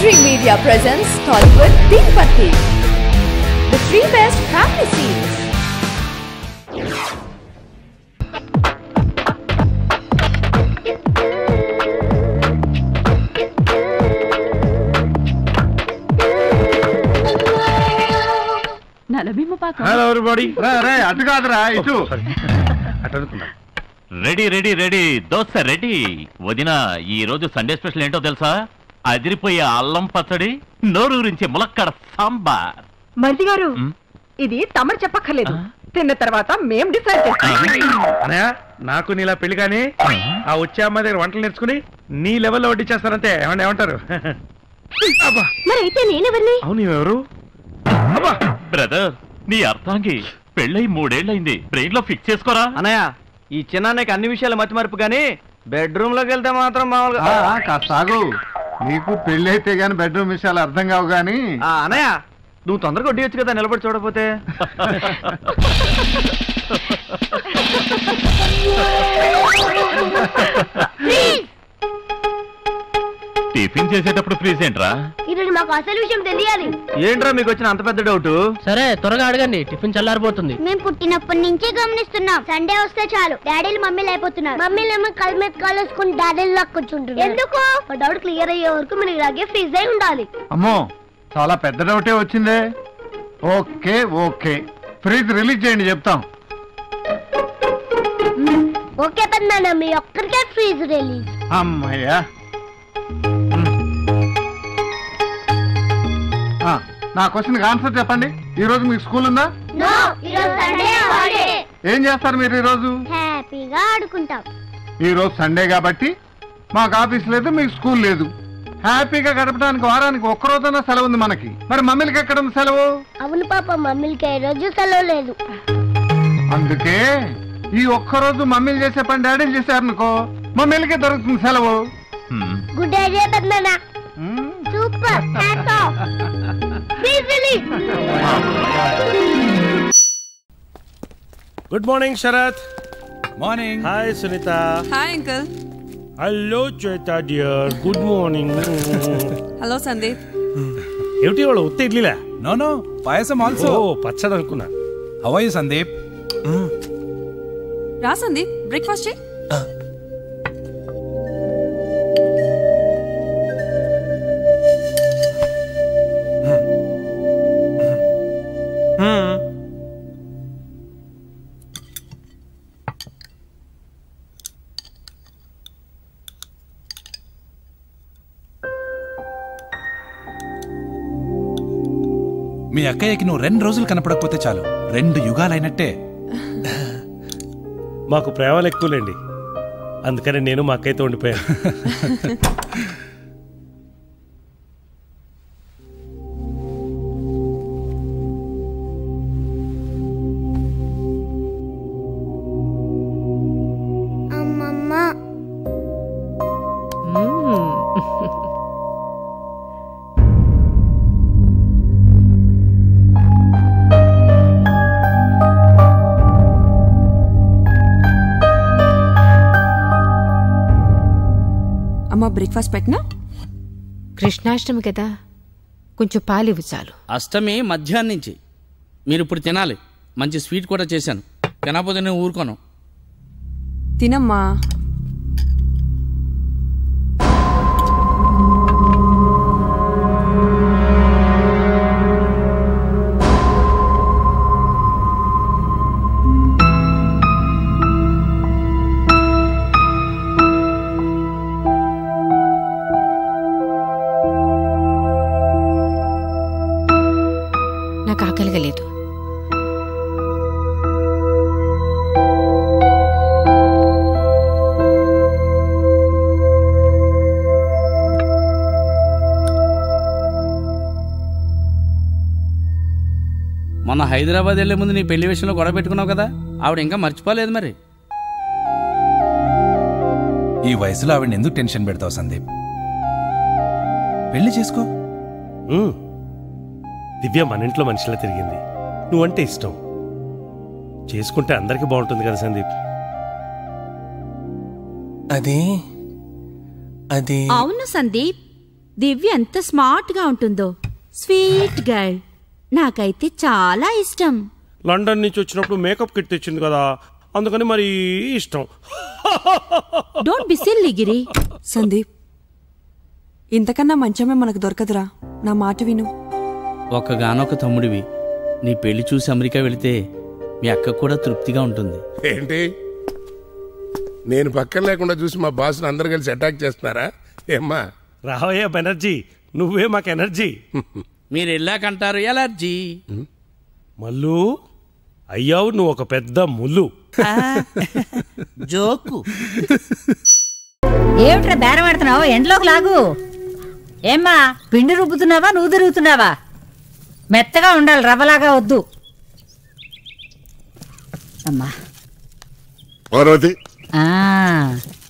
Dream Media presents Tollywood Deepati, the three best family scenes. Hello everybody. అటు కాదురా ఇటు. Ready ready ready dosa ready. వదిన ఈ రోజు సండే స్పెషల్ ఏంటో తెలుసా? అదిరిపోయే అల్లం పచ్చడి, నోరూరించి ములక్కడ సాంబార్. మరిది గారు, ఇది తమరు చెప్పక్కర్లేదు, తిన్న తర్వాత మేం డిసైడ్ చేస్తాం. అనయ్య, నాకు నీలా పెళ్లి కానీ ఆ వచ్చే అమ్మాయి దగ్గర వంటలు నేర్చుకుని నీ లెవెల్లో వడ్డించేస్తానంతే. ఏమంటారు? మరి అయితే నేనెవరిని? అవును, ఎవరు? బ్రదర్, నీ అర్థాంగి పెళ్ళై 3 ఏళ్ళైంది. బ్రెయిన్ లో ఫిక్స్ చేసుకోరా. అనయ్య, ఈ చిన్నాన్నకి అన్ని విషయాలు మతి మరుపు గానీ బెడ్రూమ్ లోకి వెళ్తే మాత్రం మామూలుగా. సాగు, నీకు పెళ్లి అయితే గాని బెడ్రూమ్ విషయాలు అర్థం కావు గాని. అనయ్య, నువ్వు తొందరగా వడ్డీయొచ్చు కదా, నిలబడి చూడకపోతే. టిఫిన్ చేసేటప్పుడు ఫ్రీజ్ ఏంట్రా? ఈరోజు మాకు అసలు విషయం తెలియాలి. ఏంట్రా మీకు వచ్చిన అంత పెద్ద డౌట్? సరే త్వరగా అడగండి, టిఫిన్ చల్లారిపోతుంది. మేము పుట్టినప్పటి నుంచే గమనిస్తున్నాం, సండే వస్తే చాలు డాడీలు మమ్మీలు అయిపోతున్నారు. మమ్మీలేమో కళ్ళ మీద కాలేసుకుని డాడీలు లాక్కొచ్చుంటారు. ఎందుకు? డౌట్ క్లియర్ అయ్యే వరకు మీరు ఇలాగే ఫ్రీజ్ అయి ఉండాలి. అమ్మో, చాలా పెద్ద డౌటే వచ్చిందే. ఓకే ఓకే, ఫ్రీజ్ రిలీజ్ చేయండి, చెప్తాం. ఓకే పెద్దనాన్న, మీ ఒక్కరికే ఫ్రీజ్ రిలీజ్. అమ్మయ్యా, నా క్వశ్చన్ ఆన్సర్ చెప్పండి. ఈ రోజు మీకు స్కూల్ ఉందా? నో, ఈరోజు సండే హాలిడే. ఏం చేస్తారు మీరు ఈ రోజు? హ్యాపీగా ఆడుకుంటాం. ఈ రోజు సండే కాబట్టి మాకు ఆఫీస్ లేదు, మీకు స్కూల్ లేదు. హ్యాపీగా గడపడానికి వారానికి ఒక్క రోజైనా సెలవు ఉంది మనకి. మరి మమ్మీలకి ఎక్కడ ఉంది సెలవు? అవును పాప, మమ్మీలకి ఈ రోజు సెలవు లేదు. అందుకే ఈ ఒక్కరోజు మమ్మీలు చేసే పని డాడీలు చేశారనుకో, మమ్మీలకే దొరుకుతుంది సెలవు. గుడ్ ఐడియా పెద్దనాన్న. Super. Freeze release. Good morning Sharath. Morning. Hi Sunitha. Hi uncle. Hello Swetha dear, good morning. Hello Sandeep. ఏమిటి వాళ్ళ ఉత్త ఇడ్లీలా? No no, payasam also. ఓ, పచ్చడి అనుకున్నా. How are you Sandeep? రా సందీప్, బ్రేక్ఫాస్ట్ చేయి. మీ అక్కయ్యకి నువ్వు 2 రోజులు కనపడకపోతే చాలు, 2 యుగాలైనట్టే. మాకు ప్రేమలు ఎక్కువలేండి, అందుకని నేను మా అక్కయ్యతో ఉండిపోయాను. అమ్మమ్మ, అమ్మా బ్రేక్ఫాస్ట్ పెట్టినా? కృష్ణాష్టమి కదా, కొంచెం పాలివ్వు చాలు. అష్టమి మధ్యాహ్నం నుంచి, మీరు ఇప్పుడు తినాలి. మంచి స్వీట్ కూడా చేశాను, తినకపోతే నేను ఊరుకోను. తినమ్మా. నాకు ఆకలిగలేదు. మొన్న హైదరాబాద్ వెళ్లే ముందు నీ పెళ్లి విషయంలో గొడవ పెట్టుకున్నావు కదా, ఆవిడ ఇంకా మర్చిపోలేదు. మరి ఈ వయసులో ఆవిడ ఎందుకు టెన్షన్ పెడతావు సందీప్? పెళ్లి చేసుకో. దివ్య మన ఇంట్లో మనిషిలా తిరిగింది, నువ్వంటే ఇష్టం. చేసుకుంటే అందరికీ బాగుంటుంది కదా సందీప్. అది అవును సందీప్, దివ్య ఎంత స్మార్ట్ గా ఉంటుందో. స్వీట్ గర్ల్, నాకైతే చాలా ఇష్టం. లండన్ నుంచి వచ్చినప్పుడు మేకప్ కిట్ తెచ్చింది కదా, అందుకని మరి ఇష్టం. డోంట్ బి సిల్లీ గిరి. సందీప్, ఇంతకన్నా మంచమే మనకు దొరకదురా, నా మాట విను. ఒక్కగానొక్క తమ్ముడివి, నీ పెళ్లి చూసి అమెరికా వెళితే మీ అక్క కూడా తృప్తిగా ఉంటుంది. ఏంటి, నేను పక్కన లేకుండా చూసి మా బాస్ని అందరు కలిసి అటాక్ చేస్తున్నారా ఏమ్మా? రావయ్యా బెనర్జీ, నువ్వే మాకు ఎనర్జీ. మీరు వెళ్ళాకంటారు ఎలర్జీ. మల్లు అయ్యావు నువ్వు ఒక పెద్ద ముల్లు. జోకు. ఏమిట్రా బేరం ఆడుతున్నావు? ఎండ్లోకి లాగు. ఏమ్మా, పిండి రుబ్బుతున్నావా, నువ్వు తిరుగుతున్నావా? మెత్తగా ఉండాలి, రవ్వలాగా వద్దు. అమ్మా పార్వతి,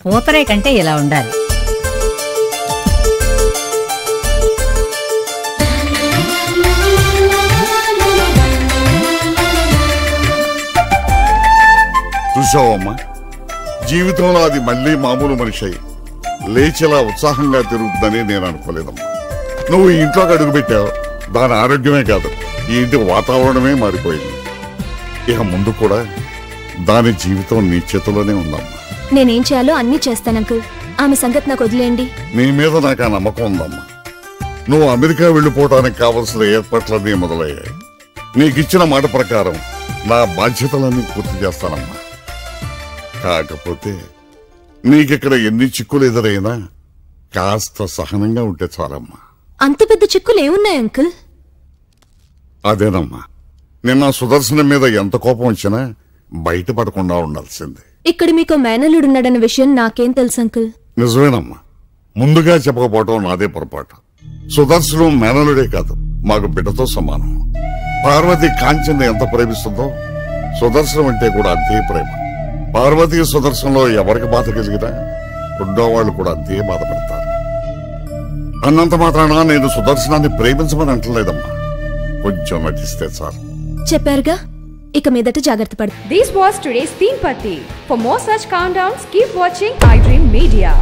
పూతరే కంటే ఇలా ఉండాలి. చూసావమ్మా, జీవితంలో అది మళ్ళీ మామూలు మనిషి లేచేలా ఉత్సాహంగా తిరుగుతుందని నేను అనుకోలేదమ్మా. నువ్వు ఇంట్లోకి అడుగు పెట్టావు, దాని ఆరోగ్యమే కాదు ఈ ఇంటి వాతావరణమే మారిపోయింది. ఇక ముందు కూడా దాని జీవితం నీ చేతిలోనే ఉందమ్మా. నేనేం చేయాలో అన్నీ చేస్తాను అంకుల్, ఆమె సంగతి నాకు వదిలేయండి. నీ మీద నాకు ఆ నమ్మకం ఉందమ్మా. నువ్వు అమెరికా వెళ్ళిపోవడానికి కావలసిన ఏర్పాట్లన్నీ మొదలయ్యాయి. నీకిచ్చిన మాట ప్రకారం నా బాధ్యతలన్నీ పూర్తి చేస్తానమ్మా. కాకపోతే నీకిక్కడ ఎన్ని చిక్కులు ఎదురైనా కాస్త సహనంగా ఉంటే చాలమ్మా. అంత పెద్ద చిక్కులు ఏమున్నాయి అంకుల్? అదేనమ్మా, నిన్న సుదర్శనం మీద ఎంత కోపం వచ్చినా బయటపడకుండా ఉండాల్సింది. ఇక్కడ మీకు మేనలుడున్నాడన్న విషయం నాకేం తెలుసు అంకుల్? నిజమేనమ్మా, ముందుగా చెప్పకపోవటం నాదే పొరపాటు. సుదర్శనం మేనలుడే కాదు, మాకు బిడ్డతో సమానం. పార్వతి కాంచన్ ఎంత ప్రేమిస్తుందో సుదర్శనం అంటే కూడా అంతే ప్రేమ. పార్వతీ సుదర్శనంలో ఎవరికి బాధ కలిగినా ఉండేవాళ్ళు కూడా అంతే బాధపడతారు. అన్నంత మాత్రాన నేను సుదర్శనాన్ని ప్రేమించమని అంటలేదమ్మా, కొంచెం నటిస్తే చాలు. చెప్పారుగా, ఇక మీదట జాగ్రత్త పడు. This was today's Teen Patti. For more such countdowns, keep watching iDream Media.